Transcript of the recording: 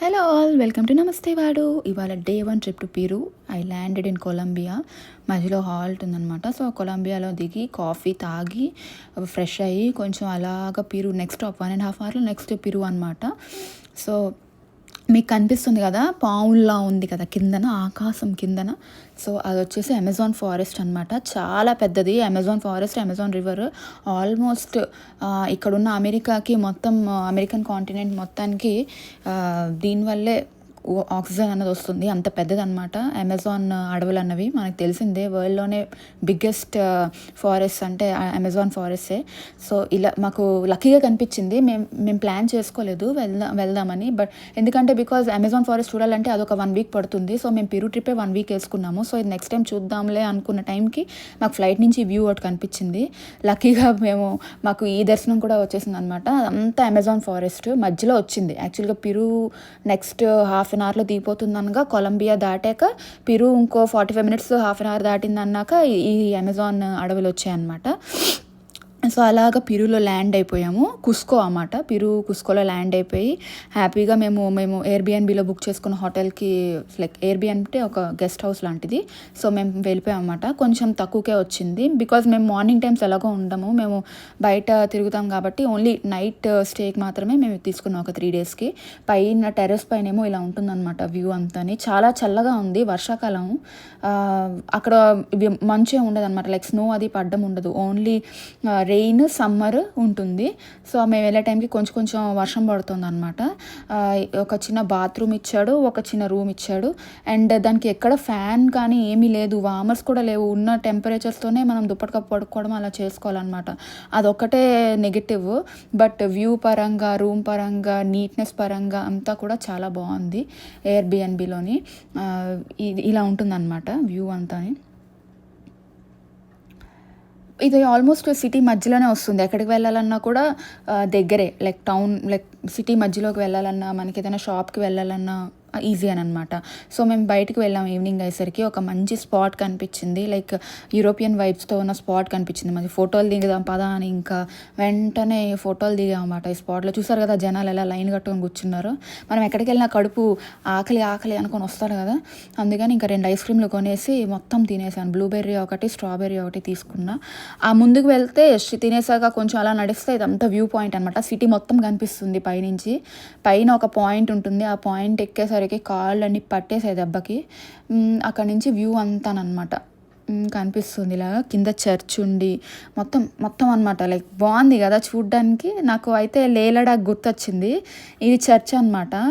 Hello all welcome to నమస్తే వాడు. ఇవాళ day 1 trip to Peru. I landed in Colombia. మధ్యలో హాల్ట్ ఉందనమాట. సో కొలంబియాలో దిగి కాఫీ తాగి ఫ్రెష్ అయ్యి కొంచెం అలాగా పెరు నెక్స్ట్ స్టాప్ 1.5 అవర్లో నెక్స్ట్ పెరు అనమాట. సో మీకు కనిపిస్తుంది కదా, పావుల్లా ఉంది కదా కిందన, ఆకాశం కిందన. సో అది వచ్చేసి అమెజాన్ ఫారెస్ట్ అనమాట. చాలా పెద్దది Amazon forest, Amazon river. Almost ఇక్కడున్న అమెరికాకి మొత్తం, అమెరికన్ కాంటినెంట్ మొత్తానికి దీనివల్లే ఆక్సిజన్ అన్నది వస్తుంది. అంత పెద్దదన్నమాట అమెజాన్ అడవులు అన్నవి. మనకు తెలిసిందే వరల్డ్లోనే బిగ్గెస్ట్ ఫారెస్ట్ అంటే అమెజాన్ ఫారెస్టే. సో ఇలా మాకు లక్కీగా కనిపించింది. మేము ప్లాన్ చేసుకోలేదు వెళ్దామని. బట్ ఎందుకంటే బికాజ్ అమెజాన్ ఫారెస్ట్ చూడాలంటే అదొక 1 వీక్ పడుతుంది. సో మేము పెరు ట్రిప్పే 1 వీక్ వేసుకున్నాము. సో ఇది నెక్స్ట్ టైం చూద్దాంలే అనుకున్న టైంకి మాకు ఫ్లైట్ నుంచి వ్యూ ఒకటి కనిపించింది. లక్కీగా మాకు ఈ దర్శనం కూడా వచ్చేసింది అనమాట. అంతా అమెజాన్ ఫారెస్ట్ మధ్యలో వచ్చింది. యాక్చువల్గా పెరు నెక్స్ట్ హాఫ్ అన్ అవర్లో దిగిపోతుంది అనగా కొలంబియా దాటాక పెరు ఇంకో 45 మినిట్స్ హాఫ్ అన్ అవర్ దాటింది అన్నాక ఈ అమెజాన్ అడవులు వచ్చాయన్నమాట. సో అలాగా పెరులో ల్యాండ్ అయిపోయాము. కుస్కో అన్నమాట. పెరు కుస్కోలో ల్యాండ్ అయిపోయి హ్యాపీగా మేము ఎయిర్బిఎన్బిలో బుక్ చేసుకున్న హోటల్కి, లైక్ ఎయిర్బిఎన్ అంటే ఒక గెస్ట్ హౌస్ లాంటిది. సో మేము వెళ్ళిపోయాం అన్నమాట. కొంచెం తక్కువకే వచ్చింది బికాజ్ మేము మార్నింగ్ టైమ్స్ ఎలాగో ఉండము, మేము బయట తిరుగుతాం కాబట్టి ఓన్లీ నైట్ స్టేకి మాత్రమే మేము తీసుకున్నాం ఒక 3 డేస్కి. పైన టెర్రస్ పైన ఏమో ఇలా ఉంటుందన్నమాట వ్యూ అంతాని. చాలా చల్లగా ఉంది, వర్షాకాలం. అక్కడ మంచే ఉండదు అనమాట, లైక్ స్నో అది పడ్డం ఉండదు, ఓన్లీ రెయిన్ సమ్మర్ ఉంటుంది. సో మేము వెళ్ళే టైంకి కొంచెం వర్షం పడుతుంది అనమాట. ఒక చిన్న బాత్రూమ్ ఇచ్చాడు, ఒక చిన్న రూమ్ ఇచ్చాడు. అండ్ దానికి ఎక్కడ ఫ్యాన్ కానీ ఏమీ లేదు, వామర్స్ కూడా లేవు. ఉన్న టెంపరేచర్స్తోనే మనం దుప్పటి కప్పు పడుకోవడం అలా చేసుకోవాలన్నమాట. అదొక్కటే నెగిటివ్. బట్ వ్యూ పరంగా, రూమ్ పరంగా, నీట్నెస్ పరంగా అంతా కూడా చాలా బాగుంది ఎయిర్బిఎన్బిలోని. ఇలా ఉంటుందన్నమాట వ్యూ అంతా. ఇది ఆల్మోస్ట్ సిటీ మధ్యలోనే వస్తుంది. ఎక్కడికి వెళ్ళాలన్నా కూడా దగ్గరే, లైక్ టౌన్, లైక్ సిటీ మధ్యలోకి వెళ్ళాలన్నా, మనకి ఏదైనా షాప్కి వెళ్ళాలన్నా ఈజీ అని అనమాట. సో మేము బయటకు వెళ్ళాము ఈవినింగ్ అయ్యేసరికి. ఒక మంచి స్పాట్ కనిపించింది, లైక్ యూరోపియన్ వైబ్స్తో ఉన్న స్పాట్ కనిపించింది. మరి ఫోటోలు దిగుదాం పదా అని ఇంకా వెంటనే ఫోటోలు దిగాం అన్నమాట. ఈ స్పాట్లో చూసారు కదా జనాలు ఎలా లైన్ కట్టుకొని కూర్చున్నారు. మనం ఎక్కడికి వెళ్ళినా కడుపు ఆకలి అనుకొని వస్తాడు కదా, అందుకని ఇంకా 2 ఐస్ క్రీమ్లు కొనేసి మొత్తం తినేసాను. బ్లూబెర్రీ ఒకటి, స్ట్రాబెర్రీ ఒకటి తీసుకున్నా. ఆ ముందుకు వెళ్తే తినేసాక కొంచెం అలా నడిస్తే ఇదంతా వ్యూ పాయింట్ అనమాట. సిటీ మొత్తం కనిపిస్తుంది పైనుంచి. పైన ఒక పాయింట్ ఉంటుంది, ఆ పాయింట్ ఎక్కేసరికి కాళ్ళు అన్నీ పట్టేసాయి దెబ్బకి. అక్కడి నుంచి వ్యూ అంతానమాట కనిపిస్తుంది. ఇలాగా కింద చర్చ్ ఉండి మొత్తం అనమాట. లైక్ బాగుంది కదా చూడ్డానికి. నాకు అయితే లేలడా గుర్తొచ్చింది. ఇది చర్చ్ అనమాట.